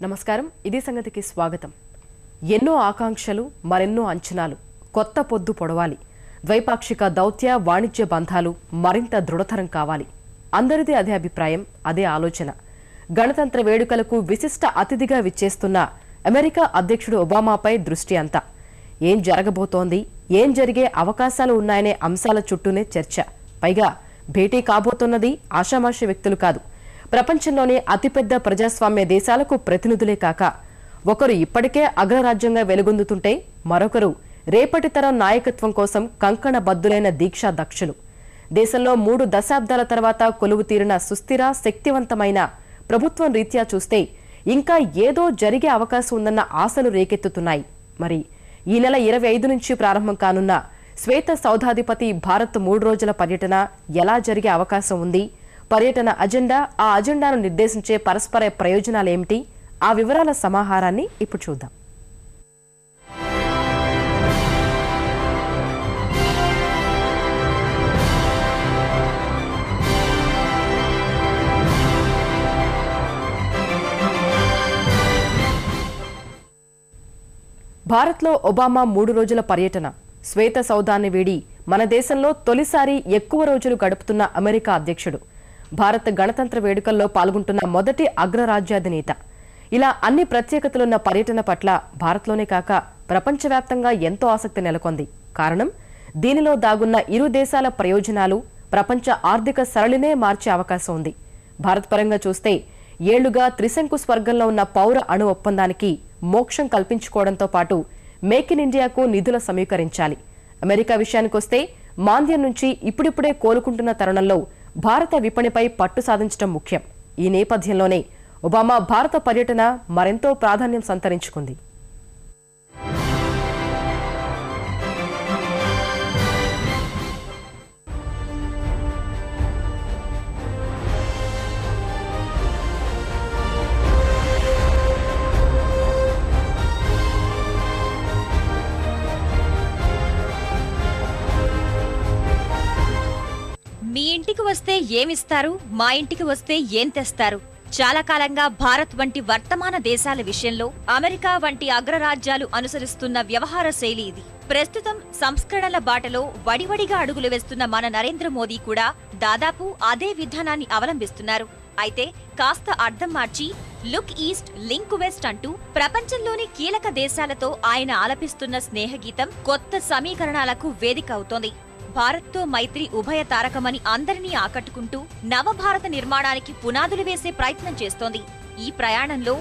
నమస్కారం ఇది సంగతికి స్వాగతం ఎన్నో ఆకాంక్షలు మరెన్నో అంచనాలు కొత్త పొద్దు పొడవాలి ద్వైపాక్షిక దౌత్య వాణిజ్య బంధాలు మరింత దృఢతరం కావాలి అందరిది అదే అభిప్రాయం అదే ఆలోచన గణతంత్ర వేడుకలకు విశిష్ట అతిథిగా విచ్చేస్తున్న అమెరికా అధ్యక్షుడు ఒబామాపై దృష్టి అంతా ఏం జరగబోతోంది ఏం జరిగే అవకాశాలు ఉన్నాయనే అంశాల చుట్టూనే చర్చ పైగా భేటీ కాబోతున్నది ఆషామాషి వ్యక్తులు కాదు ప్రపంచంలోనే అతిపెద్ద ప్రజాస్వామ్య దేశాలకు ప్రతినిధులే కాక ఒకరు ఇప్పటికే అగ్రరాజ్యంగా వెలుగొందుతుంటే మరొకరు రేపటి తరం నాయకత్వం కోసం కంకణబద్దులైన దీక్షా దక్షులు దేశంలో 3 దశాబ్దాల తర్వాత కొలువు తీరిన సుస్థిర శక్తివంతమైన ప్రభుత్వం రీత్యా చూస్తే ఇంకా ఏదో జరిగే అవకాశం ఉందన్న ఆశలు రేకెత్తుతున్నాయి మరి ఈ నెల 25 నుంచి ప్రారంభం కానున్న శ్వేత సౌధాధిపతి భారత్ 3 రోజుల పర్యటన ఎలా జరిగే అవకాశం ఉంది పర్యటన అజెండా ఆ అజెండాను నిర్దేశించే పరస్పర ప్రయోజనాలు ఏమిటి ఆ వివరాల సమాహారాన్ని ఇప్పుడు చూద్దాం భారత్లో ఒబామా 3 రోజుల పర్యటన శ్వేత సౌధాన్ని వీడి మన దేశంలో తొలిసారి ఎక్కువ రోజులు గడుపుతున్న అమెరికా అధ్యక్షుడు భారత గణతంత్ర వేడుకల్లో పాల్గొంటున్న మొదటి అగ్రరాజ్యాధినేత ఇలా అన్ని ప్రత్యేకతలున్న పర్యటన పట్ల భారత్లోనే కాక ప్రపంచవ్యాప్తంగా ఎంతో ఆసక్తి నెలకొంది కారణం దీనిలో దాగున్న ఇరు దేశాల ప్రయోజనాలు ప్రపంచ ఆర్థిక సరళినే మార్చే అవకాశం ఉంది భారత్ పరంగా చూస్తే ఏళ్లుగా త్రిశంకు స్వర్గంలో ఉన్న పౌర అణు ఒప్పందానికి మోక్షం కల్పించుకోవడంతో పాటు మేక్ ఇన్ ఇండియాకు నిధుల సమీకరించాలి అమెరికా విషయానికొస్తే మాంద్యం నుంచి ఇప్పుడిప్పుడే కోలుకుంటున్న తరుణంలో భారత విపణిపై పట్టు సాధించడం ముఖ్యం ఈ నేపథ్యంలోనే ఒబామా భారత పర్యటన మరెంతో ప్రాధాన్యం సంతరించుకుంది మీ ఇంటికి వస్తే ఏమిస్తారు మా ఇంటికి వస్తే ఏం తెస్తారు చాలా కాలంగా భారత్ వంటి వర్తమాన దేశాల విషయంలో అమెరికా వంటి అగ్రరాజ్యాలు అనుసరిస్తున్న వ్యవహార శైలి ఇది ప్రస్తుతం సంస్కరణల బాటలో వడివడిగా అడుగులు వేస్తున్న మన నరేంద్ర మోదీ కూడా దాదాపు అదే విధానాన్ని అవలంబిస్తున్నారు అయితే కాస్త అర్థం మార్చి లుక్ ఈస్ట్ లింక్ వెస్ట్ అంటూ ప్రపంచంలోని కీలక దేశాలతో ఆయన ఆలపిస్తున్న స్నేహగీతం కొత్త సమీకరణాలకు వేదిక అవుతోంది భారత్తో మైత్రి ఉభయ తారకమని అందరినీ ఆకట్టుకుంటూ నవభారత నిర్మాణానికి పునాదులు వేసే ప్రయత్నం చేస్తోంది ఈ ప్రయాణంలో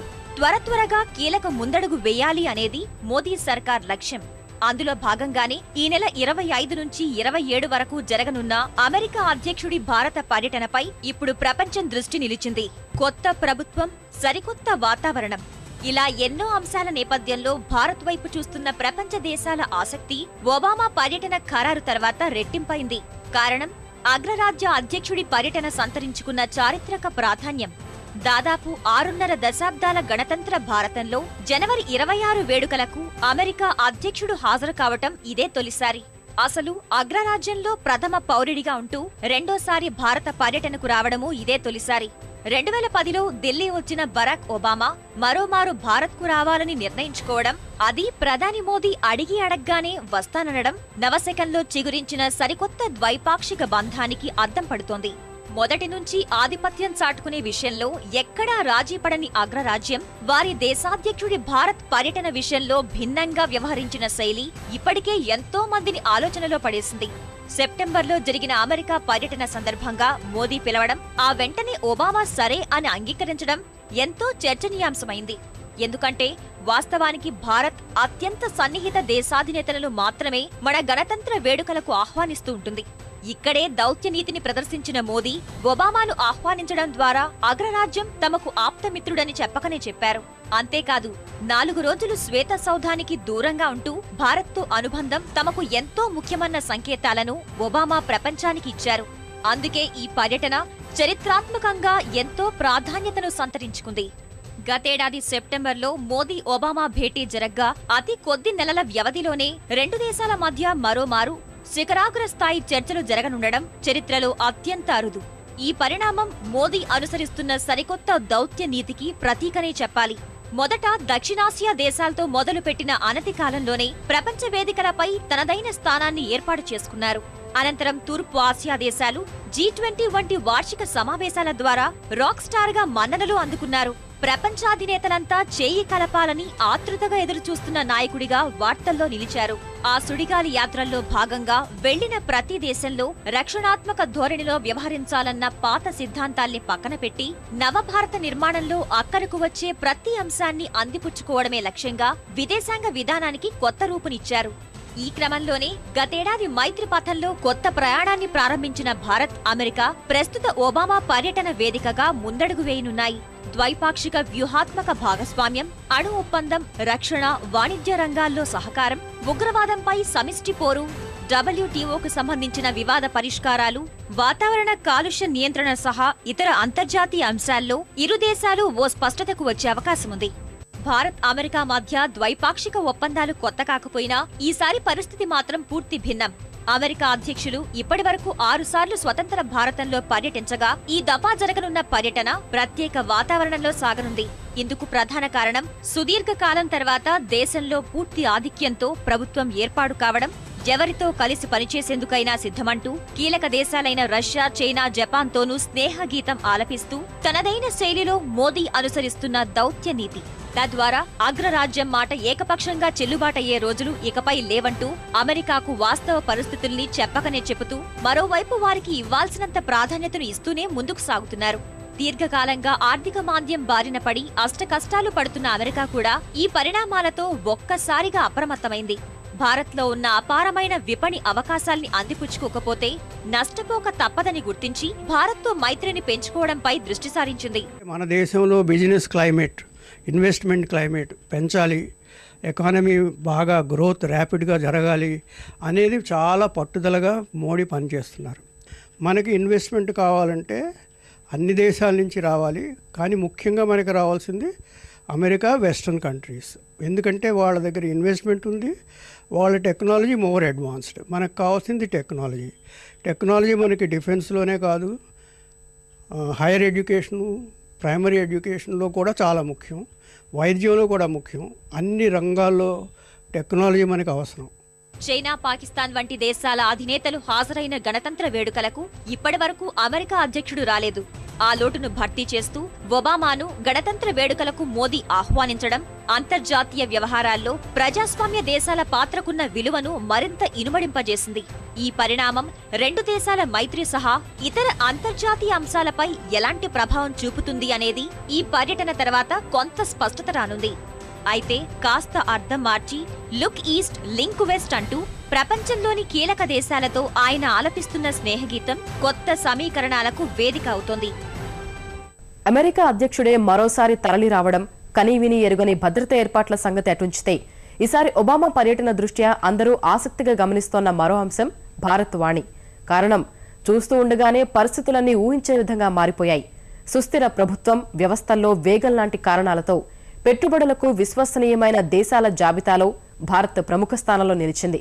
త్వరగా కీలక ముందడుగు వేయాలి అనేది మోదీ సర్కార్ లక్ష్యం అందులో భాగంగానే ఈ నెల 25 నుంచి 27 వరకు జరగనున్న అమెరికా అధ్యక్షుడి భారత పర్యటనపై ఇప్పుడు ప్రపంచం దృష్టి నిలిచింది కొత్త ప్రభుత్వం సరికొత్త వాతావరణం ఇలా ఎన్నో అంశాల నేపథ్యంలో భారత్ వైపు చూస్తున్న ప్రపంచ దేశాల ఆసక్తి ఒబామా పర్యటన ఖరారు తర్వాత రెట్టింపైంది కారణం అగ్రరాజ్య అధ్యక్షుడి పర్యటన సంతరించుకున్న చారిత్రక ప్రాధాన్యం దాదాపు 6.5 దశాబ్దాల గణతంత్ర భారతంలో జనవరి 26 వేడుకలకు అమెరికా అధ్యక్షుడు హాజరు కావటం ఇదే తొలిసారి అసలు అగ్రరాజ్యంలో ప్రథమ పౌరుడిగా ఉంటూ రెండోసారి భారత పర్యటనకు రావడమూ ఇదే తొలిసారి 2010లో ఢిల్లీ వచ్చిన బరాక్ ఒబామా మరోమారు భారత్కు రావాలని నిర్ణయించుకోవడం అది ప్రధాని మోదీ అడగ్గానే వస్తాననడం నవశకంలో చిగురించిన సరికొత్త ద్వైపాక్షిక బంధానికి అద్దం పడుతోంది మొదటి నుంచి ఆధిపత్యం చాటుకునే విషయంలో ఎక్కడా రాజీపడని అగ్రరాజ్యం వారి దేశాధ్యక్షుడి భారత్ పర్యటన విషయంలో భిన్నంగా వ్యవహరించిన శైలి ఇప్పటికే ఎంతో మందిని ఆలోచనలో పడేసింది సెప్టెంబర్లో జరిగిన అమెరికా పర్యటన సందర్భంగా మోదీ పిలవడం ఆ వెంటనే ఒబామా సరే అని అంగీకరించడం ఎంతో చర్చనీయాంశమైంది ఎందుకంటే వాస్తవానికి భారత్ అత్యంత సన్నిహిత దేశాధినేతలను మాత్రమే మన గణతంత్ర వేడుకలకు ఆహ్వానిస్తూ ఉంటుంది ఇక్కడే దౌత్యనీతిని ప్రదర్శించిన మోదీ ఒబామాను ఆహ్వానించడం ద్వారా అగ్రరాజ్యం తమకు ఆప్తమిత్రుడని చెప్పకనే చెప్పారు అంతేకాదు 4 రోజులు శ్వేత సౌధానికి దూరంగా ఉంటూ భారత్తో అనుబంధం తమకు ఎంతో ముఖ్యమన్న సంకేతాలను ఒబామా ప్రపంచానికి ఇచ్చారు అందుకే ఈ పర్యటన చరిత్రాత్మకంగా ఎంతో ప్రాధాన్యతను సంతరించుకుంది గతేడాది సెప్టెంబర్లో మోదీ ఒబామా భేటీ జరగ్గా అతి కొద్ది నెలల వ్యవధిలోనే 2 దేశాల మధ్య మరోమారు శిఖరాగ్ర స్థాయి చర్చలు జరగనుండడం చరిత్రలో అత్యంత అరుదు ఈ పరిణామం మోదీ అనుసరిస్తున్న సరికొత్త దౌత్య నీతికి ప్రతీకనే చెప్పాలి మొదట దక్షిణాసియా దేశాలతో మొదలుపెట్టిన అనతి కాలంలోనే ప్రపంచ వేదికలపై తనదైన స్థానాన్ని ఏర్పాటు చేసుకున్నారు. అనంతరం తూర్పు ఆసియా దేశాలు G20 వంటి వార్షిక సమావేశాల ద్వారా రాక్ స్టార్ గా మన్ననలు అందుకున్నారు. ప్రపంచాధినేతలంతా చేయి కలపాలని ఆతృతగా ఎదురుచూస్తున్న నాయకుడిగా వార్తల్లో నిలిచారు. ఆ సుడిగాలి యాత్రల్లో భాగంగా వెళ్లిన ప్రతి దేశంలో రక్షణాత్మక ధోరణిలో వ్యవహరించాలన్న పాత సిద్ధాంతాల్ని పక్కన పెట్టి నవభారత నిర్మాణంలో అక్కరకు వచ్చే ప్రతి అంశాన్ని అందిపుచ్చుకోవడమే లక్ష్యంగా విదేశాంగ విధానానికి కొత్త రూపునిచ్చారు. ఈ క్రమంలోనే గతేడాది మైత్రి పథంలో కొత్త ప్రయాణాన్ని ప్రారంభించిన భారత్, అమెరికా ప్రస్తుత ఒబామా పర్యటన వేదికగా ముందడుగు వేయనున్నాయి. ద్వైపాక్షిక వ్యూహాత్మక భాగస్వామ్యం, అణు ఒప్పందం, రక్షణ, వాణిజ్య రంగాల్లో సహకారం, ఉగ్రవాదంపై సమిష్టి పోరు, WTOకు సంబంధించిన వివాద పరిష్కారాలు, వాతావరణ కాలుష్య నియంత్రణ సహా ఇతర అంతర్జాతీయ అంశాల్లో ఇరు దేశాలు ఓ స్పష్టతకు వచ్చే అవకాశముంది. భారత్, అమెరికా మధ్య ద్వైపాక్షిక ఒప్పందాలు కొత్త కాకపోయినా ఈసారి పరిస్థితి మాత్రం పూర్తి భిన్నం. అమెరికా అధ్యక్షులు ఇప్పటివరకు 6 సార్లు స్వతంత్ర భారతంలో పర్యటించగా ఈ దఫా జరగనున్న పర్యటన ప్రత్యేక వాతావరణంలో సాగనుంది. ఇందుకు ప్రధాన కారణం సుదీర్ఘకాలం తర్వాత దేశంలో పూర్తి ఆధిక్యంతో ప్రభుత్వం ఏర్పాటు కావడం, ఎవరితో కలిసి పనిచేసేందుకైనా సిద్ధమంటూ కీలక దేశాలైన రష్యా, చైనా, జపాన్తోనూ స్నేహగీతం ఆలపిస్తూ తనదైన శైలిలో మోదీ అనుసరిస్తున్న దౌత్య నీతి. తద్వారా అగ్రరాజ్యం మాట ఏకపక్షంగా చెల్లుబాటయ్యే రోజులు ఇకపై లేవంటూ అమెరికాకు వాస్తవ పరిస్థితుల్ని చెప్పకనే చెబుతూ మరోవైపు వారికి ఇవ్వాల్సినంత ప్రాధాన్యతను ఇస్తూనే ముందుకు సాగుతున్నారు. దీర్ఘకాలంగా ఆర్థిక మాంద్యం బారిన పడి అష్టకష్టాలు పడుతున్న అమెరికా కూడా ఈ పరిణామాలతో ఒక్కసారిగా అప్రమత్తమైంది. భారత్లో ఉన్న అపారమైన విపణి అవకాశాల్ని అందిపుచ్చుకోకపోతే నష్టపోక తప్పదని గుర్తించి భారత్తో మైత్రిని పెంచుకోవడంపై దృష్టి సారించింది. మన దేశంలో బిజినెస్ క్లైమేట్, ఇన్వెస్ట్మెంట్ క్లైమేట్ పెంచాలి, ఎకానమీ బాగా గ్రోత్ ర్యాపిడ్గా జరగాలి అనేది చాలా పట్టుదలగా మోడీ పనిచేస్తున్నారు. మనకి ఇన్వెస్ట్మెంట్ కావాలంటే అన్ని దేశాల నుంచి రావాలి, కానీ ముఖ్యంగా మనకి రావాల్సింది అమెరికా, వెస్ట్రన్ కంట్రీస్. ఎందుకంటే వాళ్ళ దగ్గర ఇన్వెస్ట్మెంట్ ఉంది, వాళ్ళ టెక్నాలజీ మోర్ అడ్వాన్స్డ్. మనకు కావాల్సింది టెక్నాలజీ మనకి డిఫెన్స్లోనే కాదు, హైయర్ ఎడ్యుకేషను, ప్రైమరీ ఎడ్యుకేషన్లో కూడా చాలా ముఖ్యం, వైద్యంలో కూడా ముఖ్యం. అన్ని రంగాల్లో టెక్నాలజీ మనకు అవసరం. చైనా, పాకిస్తాన్ వంటి దేశాల అధినేతలు హాజరైన గణతంత్ర వేడుకలకు ఇప్పటివరకు అమెరికా అధ్యక్షుడు రాలేదు. ఆ లోటును భర్తీ చేస్తూ ఒబామాను గణతంత్ర వేడుకలకు మోదీ ఆహ్వానించడం అంతర్జాతీయ వ్యవహారాల్లో ప్రజాస్వామ్య దేశాల పాత్రకున్న విలువను మరింత ఇనుమడింపజేసింది. ఈ పరిణామం రెండు దేశాల మైత్రి సహా ఇతర అంతర్జాతీయ అంశాలపై ఎలాంటి ప్రభావం చూపుతుంది అనేది ఈ పర్యటన తర్వాత కొంత స్పష్టత రానుంది. అయితే కాస్త అర్థం మార్చి లుక్ ఈస్ట్, లింక్ వెస్ట్ అంటూ ప్రపంచంలోని కీలక దేశాలతో ఆయన ఆలపిస్తున్న స్నేహగీతం కొత్త సమీకరణాలకు వేదిక అవుతోంది. అమెరికా అధ్యక్షుడే మరోసారి తరలి రావడం, కనీవిని ఎరుగని భద్రతా ఏర్పాట్ల సంగతి అటుంచితే ఈసారి ఒబామా పర్యటన దృష్ట్యా అందరూ ఆసక్తిగా గమనిస్తోన్న మరో అంశం భారత్ వాణి. కారణం చూస్తూ ఉండగానే పరిస్థితులన్నీ ఊహించే విధంగా మారిపోయాయి. సుస్థిర ప్రభుత్వం, వ్యవస్థల్లో వేగం లాంటి కారణాలతో పెట్టుబడులకు విశ్వసనీయమైన దేశాల జాబితాలో భారత్ ప్రముఖ స్థానంలో నిలిచింది.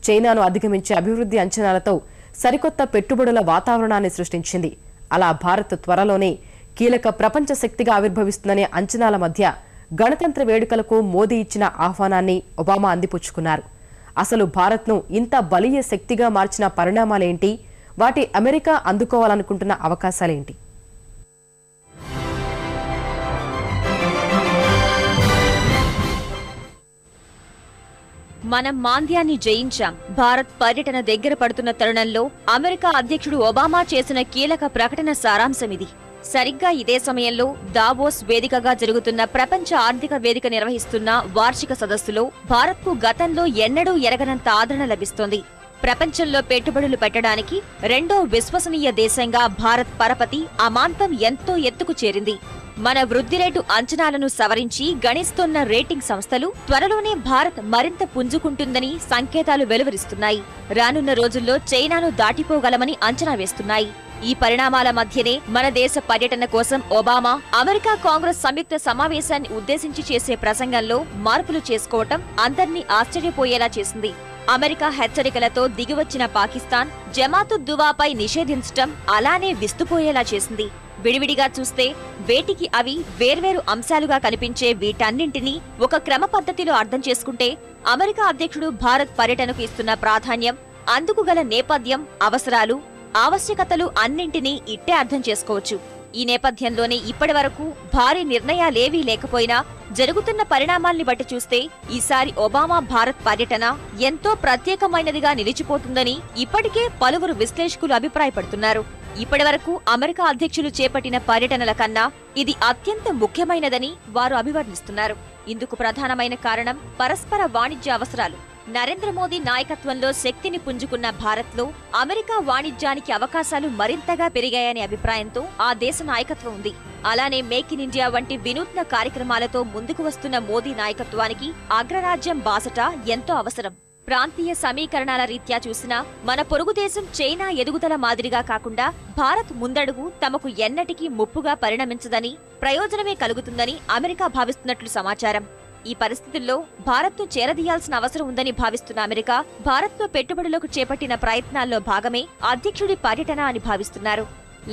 చైనాను అధిగమించే అభివృద్ధి అంచనాలతో సరికొత్త పెట్టుబడుల వాతావరణాన్ని సృష్టించింది. అలా భారత్ త్వరలోనే కీలక ప్రపంచ శక్తిగా ఆవిర్భవిస్తుందనే అంచనాల మధ్య గణతంత్ర వేడుకలకు మోదీ ఇచ్చిన ఆహ్వానాన్ని ఒబామా అందిపుచ్చుకున్నారు. అసలు భారత్ను ఇంత బలీయ శక్తిగా మార్చిన పరిణామాలేంటి? వాటి అమెరికా అందుకోవాలనుకుంటున్న అవకాశాలేంటి? మనం మాంద్యాన్ని జయించాం. భారత్ పర్యటన దగ్గర పడుతున్న తరుణంలో అమెరికా అధ్యక్షుడు ఒబామా చేసిన కీలక ప్రకటన సారాంశమిది. సరిగ్గా ఇదే సమయంలో దావోస్ వేదికగా జరుగుతున్న ప్రపంచ ఆర్థిక వేదిక నిర్వహిస్తున్న వార్షిక సదస్సులో భారత్కు గతంలో ఎన్నడూ ఎరగనంత ఆదరణ లభిస్తోంది. ప్రపంచంలో పెట్టుబడులు పెట్టడానికి రెండో విశ్వసనీయ దేశంగా భారత్ పరపతి అమాంతం ఎంతో ఎత్తుకు చేరింది. మన వృద్ధి రేటు అంచనాలను సవరించి గణిస్తున్న రేటింగ్ సంస్థలు త్వరలోనే భారత్ మరింత పుంజుకుంటుందని సంకేతాలు వెలువరిస్తున్నాయి. రానున్న రోజుల్లో చైనాను దాటిపోగలమని అంచనా వేస్తున్నాయి. ఈ పరిణామాల మధ్యనే మన దేశ పర్యటన కోసం ఒబామా అమెరికా కాంగ్రెస్ సంయుక్త సమావేశాన్ని ఉద్దేశించి చేసే ప్రసంగంలో మార్పులు చేసుకోవటం అందర్నీ ఆశ్చర్యపోయేలా చేసింది. అమెరికా హెచ్చరికలతో దిగివచ్చిన పాకిస్తాన్ జమాతుద్ దువాపై నిషేధించటం అలానే విస్తుపోయేలా చేసింది. విడివిడిగా చూస్తే వేటికి అవి వేర్వేరు అంశాలుగా కనిపించే వీటన్నింటినీ ఒక క్రమ పద్ధతిలో అర్థం చేసుకుంటే అమెరికా అధ్యక్షుడు భారత్ పర్యటనకు ఇస్తున్న ప్రాధాన్యం, అందుకు గల నేపథ్యం, అవసరాలు, ఆవశ్యకతలు అన్నింటినీ ఇట్టే అర్థం చేసుకోవచ్చు. ఈ నేపథ్యంలోనే ఇప్పటివరకు భారీ నిర్ణయాలేవీ లేకపోయినా జరుగుతున్న పరిణామాల్ని బట్టి చూస్తే ఈసారి ఒబామా భారత్ పర్యటన ఎంతో ప్రత్యేకమైనదిగా నిలిచిపోతుందని ఇప్పటికే పలువురు విశ్లేషకులు అభిప్రాయపడుతున్నారు. ఇప్పటివరకు అమెరికా అధ్యక్షులు చేపట్టిన పర్యటనల కన్నా ఇది అత్యంత ముఖ్యమైనదని వారు అభివర్ణిస్తున్నారు. ఇందుకు ప్రధానమైన కారణం పరస్పర వాణిజ్య అవసరాలు. నరేంద్ర మోదీ నాయకత్వంలో శక్తిని పుంజుకున్న భారత్లో అమెరికా వాణిజ్యానికి అవకాశాలు మరింతగా పెరిగాయనే అభిప్రాయంతో ఆ దేశ నాయకత్వం ఉంది. అలానే మేక్ ఇన్ ఇండియా వంటి వినూత్న కార్యక్రమాలతో ముందుకు వస్తున్న మోదీ నాయకత్వానికి అగ్రరాజ్యం బాసట ఎంతో అవసరం. ప్రాంతీయ సమీకరణాల రీత్యా చూసినా మన పొరుగు దేశం చైనా ఎదుగుదల మాదిరిగా కాకుండా భారత్ ముందడుగు తమకు ఎన్నటికీ ముప్పుగా పరిణమించదని, ప్రయోజనమే కలుగుతుందని అమెరికా భావిస్తున్నట్లు సమాచారం. ఈ పరిస్థితుల్లో భారత్ను చేరదీయాల్సిన అవసరం ఉందని భావిస్తున్న అమెరికా భారత్లో పెట్టుబడులకు చేపట్టిన ప్రయత్నాల్లో భాగమే అధ్యక్షుడి పర్యటన అని భావిస్తున్నారు.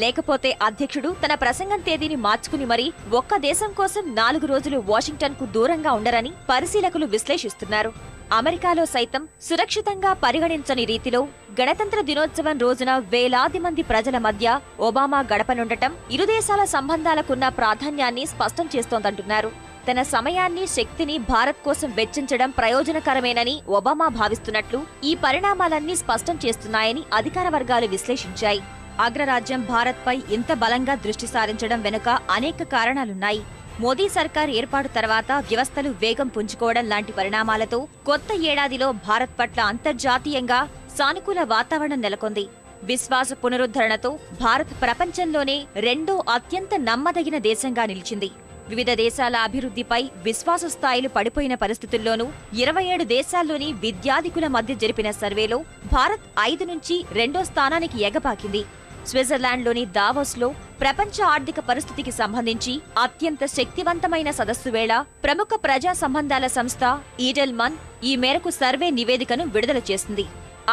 లేకపోతే అధ్యక్షుడు తన ప్రసంగం తేదీని మార్చుకుని మరీ ఒక్క దేశం కోసం 4 రోజులు వాషింగ్టన్కు దూరంగా ఉండరని పరిశీలకులు విశ్లేషిస్తున్నారు. అమెరికాలో సైతం సురక్షితంగా పరిగణించని రీతిలో గణతంత్ర దినోత్సవం రోజున వేలాది మంది ప్రజల మధ్య ఒబామా గడపనుండటం ఇరు దేశాల సంబంధాలకున్న ప్రాధాన్యాన్ని స్పష్టం చేస్తోందంటున్నారు. తన సమయాన్ని, శక్తిని భారత్ కోసం వెచ్చించడం ప్రయోజనకరమేనని ఒబామా భావిస్తున్నట్లు ఈ పరిణామాలన్నీ స్పష్టం చేస్తున్నాయని అధికార వర్గాలు విశ్లేషించాయి. అగ్రరాజ్యం భారత్పై ఇంత బలంగా దృష్టి సారించడం వెనుక అనేక కారణాలున్నాయి. మోదీ సర్కార్ ఏర్పాటు తర్వాత వ్యవస్థలు వేగం పుంజుకోవడం లాంటి పరిణామాలతో కొత్త ఏడాదిలో భారత్ పట్ల అంతర్జాతీయంగా సానుకూల వాతావరణం నెలకొంది. విశ్వాస పునరుద్ధరణతో భారత్ ప్రపంచంలోనే రెండో అత్యంత నమ్మదగిన దేశంగా నిలిచింది. వివిధ దేశాల అభివృద్ధిపై విశ్వాస స్థాయిలు పడిపోయిన పరిస్థితుల్లోనూ 27 దేశాల్లోని విద్యాధికుల మధ్య జరిపిన సర్వేలో భారత్ 5 నుంచి 2వ స్థానానికి ఎగబాకింది. స్విట్జర్లాండ్లోని దావోస్లో ప్రపంచ ఆర్థిక పరిస్థితికి సంబంధించి అత్యంత శక్తివంతమైన సదస్సు వేళ ప్రముఖ ప్రజా సంబంధాల సంస్థ ఈడెల్మన్ ఈ మేరకు సర్వే నివేదికను విడుదల చేసింది.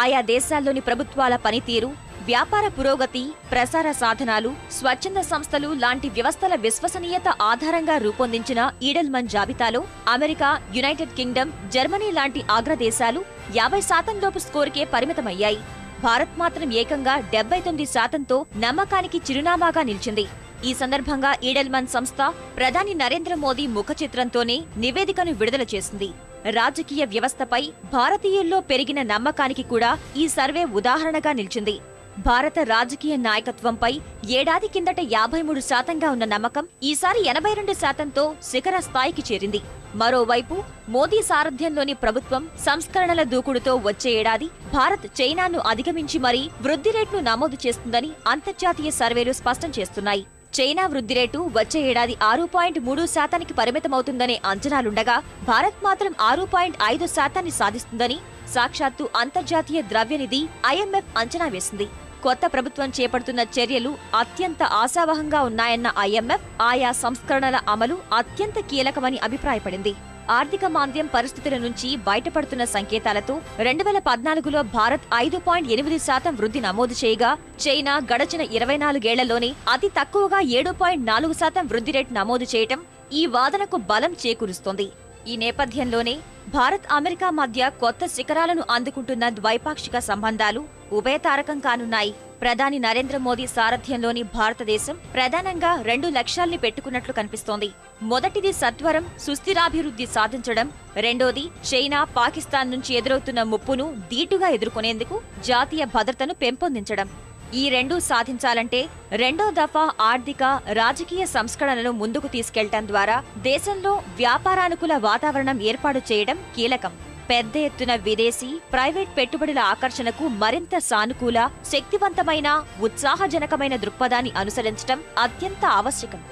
ఆయా దేశాల్లోని ప్రభుత్వాల పనితీరు, వ్యాపార పురోగతి, ప్రసార సాధనాలు, స్వచ్ఛంద సంస్థలు లాంటి వ్యవస్థల విశ్వసనీయత ఆధారంగా రూపొందించిన ఈడెల్మన్ జాబితాలో అమెరికా, యునైటెడ్ కింగ్డమ్, జర్మనీ లాంటి అగ్రదేశాలు 50% లోపు స్కోరుకే పరిమితమయ్యాయి. భారత్ మాత్రం ఏకంగా 79%తో నమ్మకానికి చిరునామాగా నిలిచింది. ఈ సందర్భంగా ఈడెల్మన్ సంస్థ ప్రధాని నరేంద్ర మోదీ ముఖ చిత్రంతోనే నివేదికను విడుదల చేసింది. రాజకీయ వ్యవస్థపై భారతీయుల్లో పెరిగిన నమ్మకానికి కూడా ఈ సర్వే ఉదాహరణగా నిలిచింది. భారత రాజకీయ నాయకత్వంపై ఏడాది కిందట 53%గా ఉన్న నమ్మకం ఈసారి 82%తో శిఖర స్థాయికి చేరింది. మరోవైపు మోదీ సారథ్యంలోని ప్రభుత్వం సంస్కరణల దూకుడుతో వచ్చే ఏడాది భారత్ చైనాను అధిగమించి మరీ వృద్ధి రేటును నమోదు చేస్తుందని అంతర్జాతీయ సర్వేలు స్పష్టం చేస్తున్నాయి. చైనా వృద్ధి రేటు వచ్చే ఏడాది 6.3%కి పరిమితమవుతుందనే అంచనాలుండగా భారత్ మాత్రం 6.5% సాధిస్తుందని సాక్షాత్తు అంతర్జాతీయ ద్రవ్యనిధి IMF అంచనా వేసింది. కొత్త ప్రభుత్వం చేపడుతున్న చర్యలు అత్యంత ఆశావహంగా ఉన్నాయన్న IMF ఆయా సంస్కరణల అమలు అత్యంత కీలకమని అభిప్రాయపడింది. ఆర్థిక మాంద్యం పరిస్థితుల నుంచి బయటపడుతున్న సంకేతాలతో 2014లో భారత్ 5.8% వృద్ధి నమోదు చేయగా చైనా గడచిన 24 ఏళ్లలోనే అతి తక్కువగా 7.4% వృద్ధి రేటు నమోదు చేయటం ఈ వాదనకు బలం చేకూరుస్తోంది. ఈ నేపథ్యంలోనే భారత్, అమెరికా మధ్య కొత్త శిఖరాలను అందుకుంటున్న ద్వైపాక్షిక సంబంధాలు ఉభయతారకం కానున్నాయి. ప్రధాని నరేంద్ర మోదీ సారథ్యంలోని భారతదేశం ప్రధానంగా 2 లక్ష్యాల్ని పెట్టుకున్నట్లు కనిపిస్తోంది. మొదటిది సత్వరం సుస్థిరాభివృద్ధి సాధించడం, రెండోది చైనా, పాకిస్తాన్ నుంచి ఎదురవుతున్న ముప్పును ధీటుగా ఎదుర్కొనేందుకు జాతీయ భద్రతను పెంపొందించడం. ఈ రెండూ సాధించాలంటే రెండో దఫా ఆర్థిక, రాజకీయ సంస్కరణలను ముందుకు తీసుకెళ్లటం ద్వారా దేశంలో వ్యాపారానుకూల వాతావరణం ఏర్పాటు చేయడం కీలకం. పెద్ద ఎత్తున విదేశీ, ప్రైవేట్ పెట్టుబడుల ఆకర్షణకు మరింత సానుకూల, శక్తివంతమైన, ఉత్సాహజనకమైన దృక్పథాన్ని అనుసరించడం అత్యంత ఆవశ్యకం.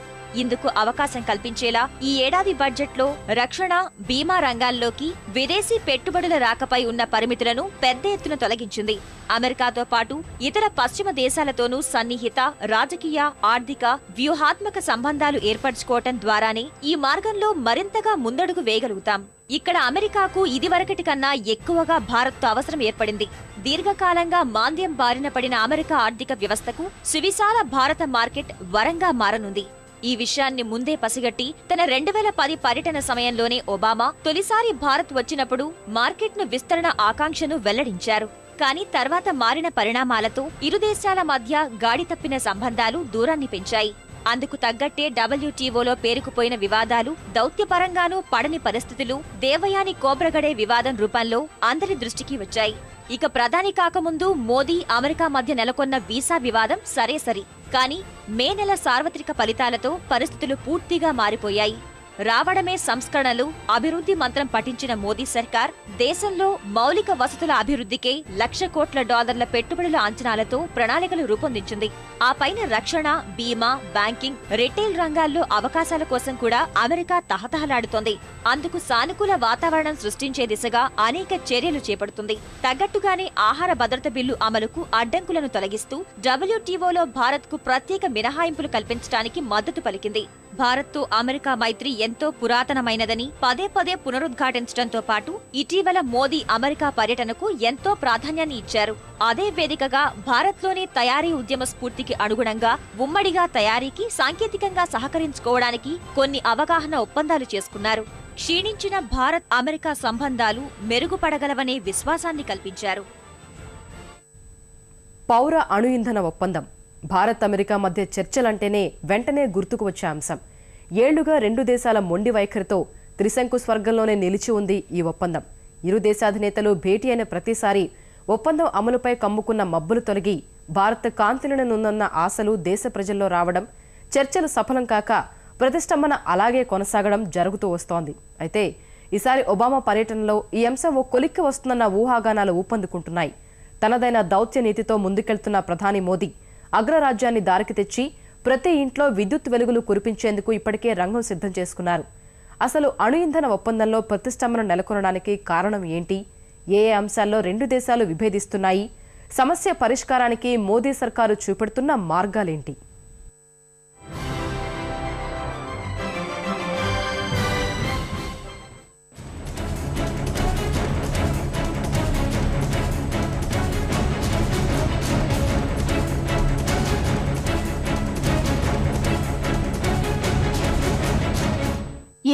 ఇందుకు అవకాశం కల్పించేలా ఈ ఏడాది బడ్జెట్లో రక్షణ, బీమా రంగాల్లోకి విదేశీ పెట్టుబడుల రాకపై ఉన్న పరిమితులను పెద్ద ఎత్తున తొలగించింది. అమెరికాతో పాటు ఇతర పశ్చిమ దేశాలతోనూ సన్నిహిత రాజకీయ, ఆర్థిక, వ్యూహాత్మక సంబంధాలు ఏర్పరచుకోవటం ద్వారానే ఈ మార్గంలో మరింతగా ముందడుగు వేయగలుగుతాం. ఇక్కడ అమెరికాకు ఇదివరకటి కన్నా ఎక్కువగా భారత్తో అవసరం ఏర్పడింది. దీర్ఘకాలంగా మాంద్యం బారిన పడిన అమెరికా ఆర్థిక వ్యవస్థకు సువిశాల భారత మార్కెట్ వరంగా మారనుంది. ఈ విషయాన్ని ముందే పసిగట్టి తన 2010 పర్యటన సమయంలోనే ఒబామా తొలిసారి భారత్ వచ్చినప్పుడు మార్కెట్ను విస్తరణ ఆకాంక్షను వెల్లడించారు. కానీ తర్వాత మారిన పరిణామాలతో ఇరు దేశాల మధ్య గాడి తప్పిన సంబంధాలు దూరాన్ని పెంచాయి. అందుకు తగ్గట్టే WTOలో పేరుకుపోయిన వివాదాలు, దౌత్యపరంగానూ పడని పరిస్థితులు దేవయాని కోబ్రగడే వివాదం రూపంలో అందరి దృష్టికి వచ్చాయి. ఇక ప్రధాని కాకముందు మోదీ, అమెరికా మధ్య నెలకొన్న వీసా వివాదం సరే. కానీ మే నెల సార్వత్రిక ఫలితాలతో పరిస్థితులు పూర్తిగా మారిపోయాయి. రావడమే సంస్కరణలు, అభివృద్ధి మంత్రం పఠించిన మోదీ సర్కార్ దేశంలో మౌలిక వసతుల అభివృద్ధికే $1,00,000 కోట్ల పెట్టుబడుల అంచనాలతో ప్రణాళికలు రూపొందించింది. ఆ పైన రక్షణ, బీమా, బ్యాంకింగ్, రిటైల్ రంగాల్లో అవకాశాల కోసం కూడా అమెరికా తహతహలాడుతోంది. అందుకు సానుకూల వాతావరణం సృష్టించే దిశగా అనేక చర్యలు చేపడుతుంది. తగ్గట్టుగానే ఆహార భద్రత బిల్లు అమలుకు అడ్డంకులను తొలగిస్తూ WTOలో భారత్కు ప్రత్యేక మినహాయింపులు కల్పించడానికి మద్దతు పలికింది. భారత్తో అమెరికా మైత్రి ఎంతో పురాతనమైనదని పదే పునరుద్ఘాటించడంతో పాటు ఇటీవల మోదీ అమెరికా పర్యటనకు ఎంతో ప్రాధాన్యాన్ని ఇచ్చారు. అదే వేదికగా భారత్లోని తయారీ ఉద్యమ స్ఫూర్తికి అనుగుణంగా ఉమ్మడిగా తయారీకి సాంకేతికంగా సహకరించుకోవడానికి కొన్ని అవగాహన ఒప్పందాలు చేసుకున్నారు. క్షీణించిన భారత్ అమెరికా సంబంధాలు మెరుగుపడగలవనే విశ్వాసాన్ని కల్పించారు. పౌర అణు ఇంధన ఒప్పందం భారత్ అమెరికా మధ్య చర్చలంటేనే వెంటనే గుర్తుకు వచ్చే అంశం. ఏళ్లుగా రెండు దేశాల మొండి వైఖరితో త్రిశంకు స్వర్గంలోనే నిలిచి ఉంది ఈ ఒప్పందం. ఇరు దేశాధినేతలు భేటీ అయిన ప్రతిసారి ఒప్పందం అమలుపై కమ్ముకున్న మబ్బులు తొలగి భారత్ కాంతిలనున్న ఆశలు దేశ ప్రజల్లో రావడం, చర్చలు సఫలం కాక ప్రతిష్టంభన అలాగే కొనసాగడం జరుగుతూ వస్తోంది. అయితే ఈసారి ఒబామా పర్యటనలో ఈ అంశం ఓ కొలిక్కి వస్తుందన్న ఊహాగానాలు ఊపందుకుంటున్నాయి. తనదైన దౌత్య నీతితో ముందుకెళ్తున్న ప్రధాని మోదీ అగ్రరాజ్యాన్ని దారికి తెచ్చి ప్రతి ఇంట్లో విద్యుత్ వెలుగులు కురిపించేందుకు ఇప్పటికే రంగం సిద్ధం చేసుకున్నారు. అసలు అణు ఇంధన ఒప్పందంలో ప్రతిష్టంభన నెలకొనడానికి కారణం ఏంటి? ఏ అంశాల్లో రెండు దేశాలు విభేదిస్తున్నాయి? సమస్య పరిష్కారానికి మోదీ సర్కారు చూపెడుతున్న మార్గాలేంటి?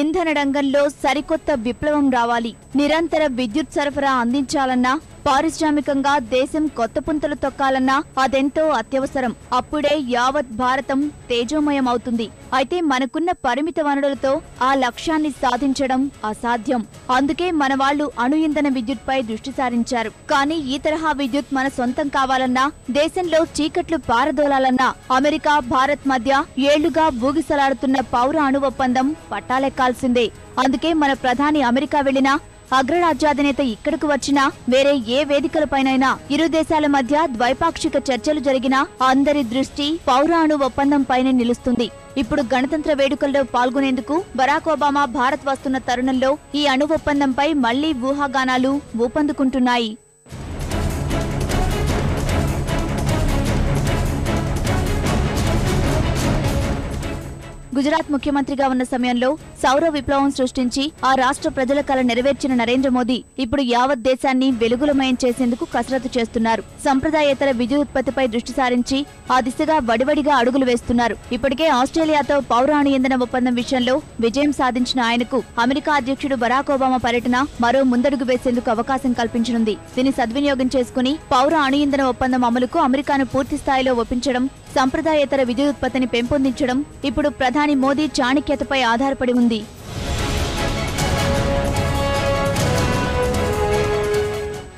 ఇంధన రంగంలో సరికొత్త విప్లవం రావాలి. నిరంతర విద్యుత్ సరఫరా అందించాలన్నా, పారిశ్రామికంగా దేశం కొత్త పుంతలు తొక్కాలన్నా అదెంతో అత్యవసరం. అప్పుడే యావత్ భారతం తేజోమయం అవుతుంది. అయితే మనకున్న పరిమిత వనరులతో ఆ లక్ష్యాన్ని సాధించడం అసాధ్యం. అందుకే మన వాళ్లు అణు ఇంధన విద్యుత్పై దృష్టి సారించారు. కానీ ఈ తరహా విద్యుత్ మన సొంతం కావాలన్నా, దేశంలో చీకట్లు పారదోలాలన్నా అమెరికా, భారత్ మధ్య ఏళ్లుగా ఊగిసలాడుతున్న పౌర అణు ఒప్పందం పట్టాలెక్కాల్సిందే. అందుకే మన ప్రధాని అమెరికా వెళ్లినా, అగ్రరాజ్యాధినేత ఇక్కడకు వచ్చినా, వేరే ఏ వేదికలపైనైనా ఇరు దేశాల మధ్య ద్వైపాక్షిక చర్చలు జరిగినా అందరి దృష్టి పౌర అణు ఒప్పందం పైనే నిలుస్తుంది. ఇప్పుడు గణతంత్ర వేడుకల్లో పాల్గొనేందుకు బరాక్ ఒబామా భారత్ వస్తున్న తరుణంలో ఈ అణు ఒప్పందంపై మళ్లీ ఊహాగానాలు ఊపందుకుంటున్నాయి. గుజరాత్ ముఖ్యమంత్రిగా ఉన్న సమయంలో సౌర విప్లవం సృష్టించి ఆ రాష్ట్ర ప్రజల కల నెరవేర్చిన నరేంద్ర మోదీ ఇప్పుడు యావత్ దేశాన్ని వెలుగులమయం చేసేందుకు కసరత్తు చేస్తున్నారు. సంప్రదాయేతర విద్యుత్ ఉత్పత్తిపై దృష్టి సారించి ఆ దిశగా వడివడిగా అడుగులు వేస్తున్నారు. ఇప్పటికే ఆస్ట్రేలియాతో పౌర అణు ఇంధన ఒప్పందం విషయంలో విజయం సాధించిన ఆయనకు అమెరికా అధ్యక్షుడు బరాక్ ఒబామా పర్యటన మరో ముందడుగు వేసేందుకు అవకాశం కల్పించనుంది. దీన్ని సద్వినియోగం చేసుకుని పౌర అణు ఇంధన ఒప్పందం అమలుకు అమెరికాను పూర్తి స్థాయిలో ఒప్పించడం, సంప్రదాయేతర విద్యుత్ ఉత్పత్తిని పెంపొందించడం ఇప్పుడు ప్రధాని మోదీ చాణక్యతపై ఆధారపడి ఉంది.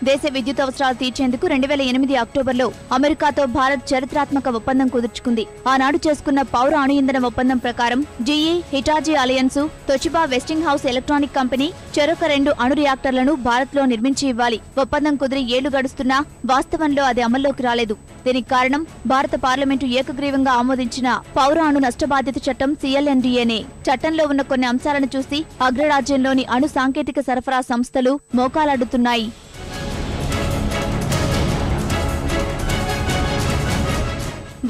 దేశ విద్యుత్ అవసరాలు తీర్చేందుకు 2008 అక్టోబర్లో అమెరికాతో భారత్ చరిత్రాత్మక ఒప్పందం కుదుర్చుకుంది. ఆనాడు చేసుకున్న పౌర అణు ఇంధన ఒప్పందం ప్రకారం GE, Hitachi alliance, Toshiba Westinghouse electronic company చెరొక 2 అణు రియాక్టర్లను భారత్లో నిర్మించి ఇవ్వాలి. ఒప్పందం కుదిరి ఏళ్లు గడుస్తున్నా వాస్తవంలో అది అమల్లోకి రాలేదు. దీనికి కారణం భారత పార్లమెంటు ఏకగ్రీవంగా ఆమోదించిన పౌర అణు నష్టబాధ్యత చట్టం CLNDAనే. చట్టంలో ఉన్న కొన్ని అంశాలను చూసి అగ్రరాజ్యంలోని అణు సాంకేతిక సరఫరా సంస్థలు మోకాలడ్డుతున్నాయి.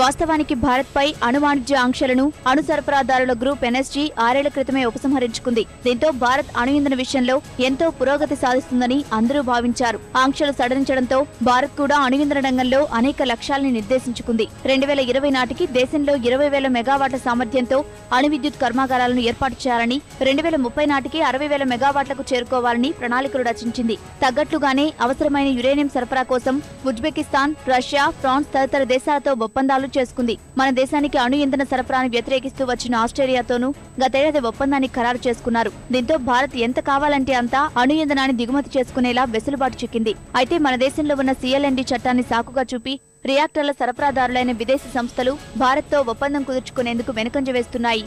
వాస్తవానికి భారత్పై అణు వాణిజ్య ఆంక్షలను అణు సరఫరాదారుల గ్రూప్ ఎన్ఎస్జీ 6 ఏళ్ల క్రితమే ఉపసంహరించుకుంది. దీంతో భారత్ అణు ఇంధన విషయంలో ఎంతో పురోగతి సాధిస్తుందని అందరూ భావించారు. ఆంక్షలు సడలించడంతో భారత్ కూడా అణు ఇంధన రంగంలో అనేక లక్ష్యాలను నిర్దేశించుకుంది. 2020 నాటికి దేశంలో 20,000 మెగావాట్ల సామర్థ్యంతో అణు విద్యుత్ కర్మాగారాలను ఏర్పాటు చేయాలని, 2030 నాటికి 60,000 మెగావాట్లకు చేరుకోవాలని ప్రణాళికలు రచించింది. తగ్గట్లుగానే అవసరమైన యురేనియం సరఫరా కోసం ఉజ్బెకిస్తాన్, రష్యా, ఫ్రాన్స్ తదితర దేశాలతో ఒప్పందాలు చేసుకుంది. మన దేశానికి అణు ఇంధన సరఫరాను వ్యతిరేకిస్తూ వచ్చిన ఆస్ట్రేలియాతోనూ గతేడాది ఒప్పందాన్ని ఖరారు చేసుకున్నారు. దీంతో భారత్ ఎంత కావాలంటే అంతా అణు ఇంధనాన్ని దిగుమతి చేసుకునేలా వెసులుబాటు చిక్కింది. అయితే మన దేశంలో ఉన్న CLND చట్టాన్ని సాకుగా చూపి రియాక్టర్ల సరఫరాదారులైన విదేశీ సంస్థలు భారత్తో ఒప్పందం కుదుర్చుకునేందుకు వెనుకంజ వేస్తున్నాయి.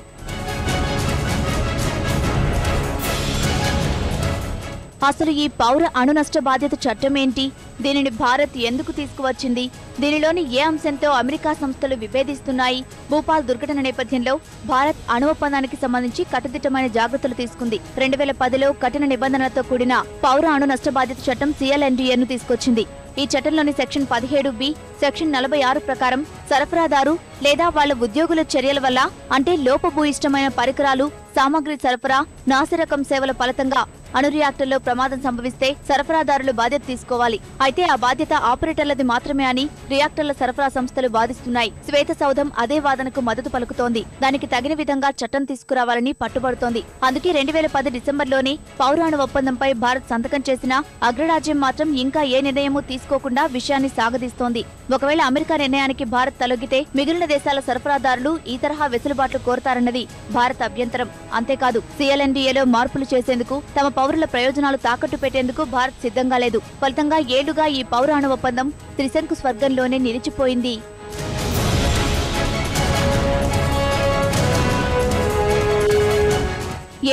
అసలు ఈ పౌర అణు నష్ట బాధ్యత చట్టం ఏంటి? దీనిని భారత్ ఎందుకు తీసుకువచ్చింది? దీనిలోని ఏ అంశంతో అమెరికా సంస్థలు విభేదిస్తున్నాయి? భూపాల్ దుర్ఘటన నేపథ్యంలో భారత్ అణు ఒప్పందానికి సంబంధించి కట్టుదిట్టమైన జాగ్రత్తలు తీసుకుంది. 2010లో కఠిన నిబంధనలతో కూడిన పౌర అణు నష్ట బాధ్యత చట్టం CLNDAను తీసుకొచ్చింది. ఈ చట్టంలోని సెక్షన్ 17B, సెక్షన్ 46 ప్రకారం సరఫరాదారు లేదా వాళ్ల ఉద్యోగుల చర్యల వల్ల, అంటే లోపభూయిష్టమైన పరికరాలు, సామగ్రి సరఫరా, నాసిరకం సేవల ఫలితంగా అణు రియాక్టర్లో ప్రమాదం సంభవిస్తే సరఫరాదారులు బాధ్యత తీసుకోవాలి. అయితే ఆ బాధ్యత ఆపరేటర్లది మాత్రమే అని రియాక్టర్ల సరఫరా సంస్థలు వాదిస్తున్నాయి. శ్వేత సౌధం అదే వాదనకు మద్దతు పలుకుతోంది. దానికి తగిన విధంగా చట్టం తీసుకురావాలని పట్టుబడుతోంది. అందుకే 2010 డిసెంబర్లోనే పౌర అణు ఒప్పందంపై భారత్ సంతకం చేసినా అగ్రరాజ్యం మాత్రం ఇంకా ఏ నిర్ణయమూ తీసుకోకుండా విషయాన్ని సాగదీస్తోంది. ఒకవేళ అమెరికా నిర్ణయానికి భారత్ తలొగ్గితే మిగిలిన దేశాల సరఫరాదారులు ఈ తరహా వెసులుబాట్లు కోరతారన్నది భారత్ అభ్యంతరం. అంతేకాదు, CLNDAలో మార్పులు చేసేందుకు, తమ పౌరుల ప్రయోజనాలు తాకట్టు పెట్టేందుకు భారత్ సిద్ధంగా లేదు. ఫలితంగా ఏళ్లుగా ఈ పౌర అణు ఒప్పందం త్రిశంకు స్వర్గంలోనే నిలిచిపోయింది.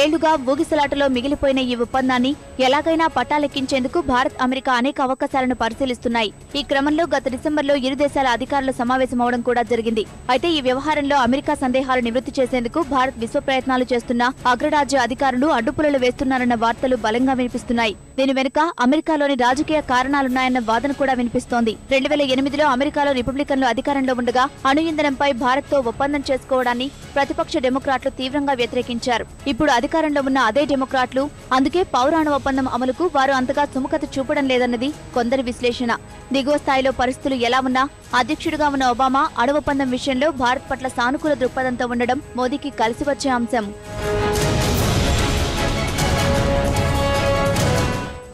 ఏళ్లుగా ఊగిసలాటలో మిగిలిపోయిన ఈ ఒప్పందాన్ని ఎలాగైనా పట్టాలెక్కించేందుకు భారత్, అమెరికా అనేక అవకాశాలను పరిశీలిస్తున్నాయి. ఈ క్రమంలో గత డిసెంబర్లో ఇరు దేశాల అధికారుల సమావేశమవడం కూడా జరిగింది. అయితే ఈ వ్యవహారంలో అమెరికా సందేహాలు నివృత్తి చేసేందుకు భారత్ విశ్వ ప్రయత్నాలు చేస్తున్నా అగ్రరాజ్య అధికారులు అడ్డుపుల్లలు వేస్తున్నారన్న వార్తలు బలంగా వినిపిస్తున్నాయి. దీని వెనుక అమెరికాలోని రాజకీయ కారణాలున్నాయన్న వాదన కూడా వినిపిస్తోంది. 2008లో అమెరికాలో రిపబ్లికన్లు అధికారంలో ఉండగా అణు ఇంధనంపై భారత్తో ఒప్పందం చేసుకోవడాన్ని ప్రతిపక్ష డెమోక్రాట్లు తీవ్రంగా వ్యతిరేకించారు. ఇప్పుడు అధికారంలో ఉన్న అదే డెమోక్రాట్లు అందుకే పౌర అణు ఒప్పందం అమలుకు వారు అంతగా సుముఖత చూపడం లేదన్నది కొందరి విశ్లేషణ. దిగువ స్థాయిలో పరిస్థితులు ఎలా ఉన్నా అధ్యక్షుడిగా ఉన్న ఒబామా అణు ఒప్పందం విషయంలో భారత్ పట్ల సానుకూల దృక్పథంతో ఉండడం మోదీకి కలిసి వచ్చే అంశం.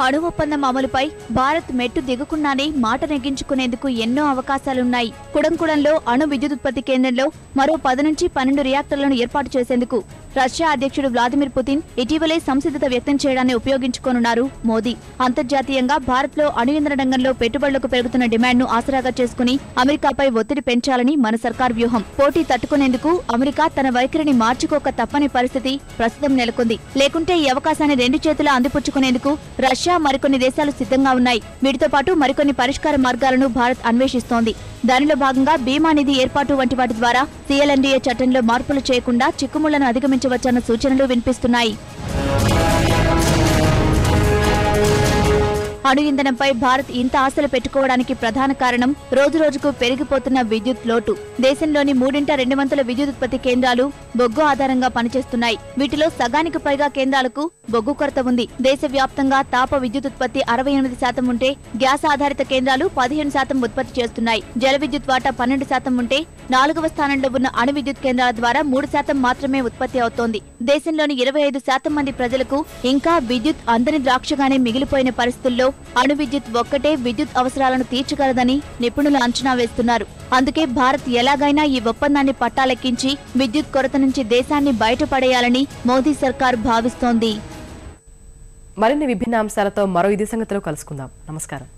అణు ఒప్పందం అమలుపై భారత్ మెట్టు దిగకుండానే మాట నెగ్గించుకునేందుకు ఎన్నో అవకాశాలున్నాయి. కుడంకుడంలో అణు విద్యుదుత్పత్తి కేంద్రంలో మరో 10 నుంచి 12 రియాక్టర్లను ఏర్పాటు చేసేందుకు రష్యా అధ్యక్షుడు వ్లాదిమిర్ పుతిన్ ఇటీవలే సంసిద్ధత వ్యక్తం చేయడాన్ని ఉపయోగించుకోనున్నారు మోదీ. అంతర్జాతీయంగా భారత్లో అణు ఇంధన రంగంలో పెట్టుబడులకు పెరుగుతున్న డిమాండ్ను ఆసరాగా చేసుకుని అమెరికాపై ఒత్తిడి పెంచాలని మన సర్కార్ వ్యూహం. పోటీ తట్టుకునేందుకు అమెరికా తన వైఖరిని మార్చుకోక తప్పని పరిస్థితి ప్రస్తుతం నెలకొంది. లేకుంటే ఈ అవకాశాన్ని 2 చేతులా అందిపుచ్చుకునేందుకు రష్యా, మరికొన్ని దేశాలు సిద్ధంగా ఉన్నాయి. వీటితో పాటు మరికొన్ని పరిష్కార మార్గాలను భారత్ అన్వేషిస్తోంది. దానిలో భాగంగా బీమా నిధి ఏర్పాటు వంటి వాటి ద్వారా CLNDA చట్టంలో మార్పులు చేయకుండా చిక్కుముళ్లను అధిగమించవచ్చన్న సూచనలు వినిపిస్తున్నాయి. అణు ఇంధనంపై భారత్ ఇంత ఆశలు పెట్టుకోవడానికి ప్రధాన కారణం రోజురోజుకు పెరిగిపోతున్న విద్యుత్ లోటు. దేశంలోని 3/2 విద్యుత్ ఉత్పత్తి కేంద్రాలు బొగ్గు ఆధారంగా పనిచేస్తున్నాయి. వీటిలో సగానికి పైగా కేంద్రాలకు బొగ్గు కొరత ఉంది. దేశవ్యాప్తంగా తాప విద్యుత్ ఉత్పత్తి 68% ఉంటే గ్యాస్ ఆధారిత కేంద్రాలు 15% ఉత్పత్తి చేస్తున్నాయి. జల విద్యుత్ వాటా 12% ఉంటే 4వ స్థానంలో ఉన్న అణు విద్యుత్ కేంద్రాల ద్వారా 3% మాత్రమే ఉత్పత్తి అవుతోంది. దేశంలోని 25% మంది ప్రజలకు ఇంకా విద్యుత్ అందని ద్రాక్షగానే మిగిలిపోయిన పరిస్థితుల్లో అణు విద్యుత్ ఒక్కటే విద్యుత్ అవసరాలను తీర్చగలదని నిపుణులు అంచనా వేస్తున్నారు. అందుకే భారత్ ఎలాగైనా ఈ ఒప్పందాన్ని పట్టాలెక్కించి విద్యుత్ కొరత నుంచి దేశాన్ని బయటపడేయాలని మోదీ సర్కార్ భావిస్తోంది. మరిన్ని విభిన్న అంశాలతో మరో ఇదే సంగతిలో కలుసుకుందాం. నమస్కారం.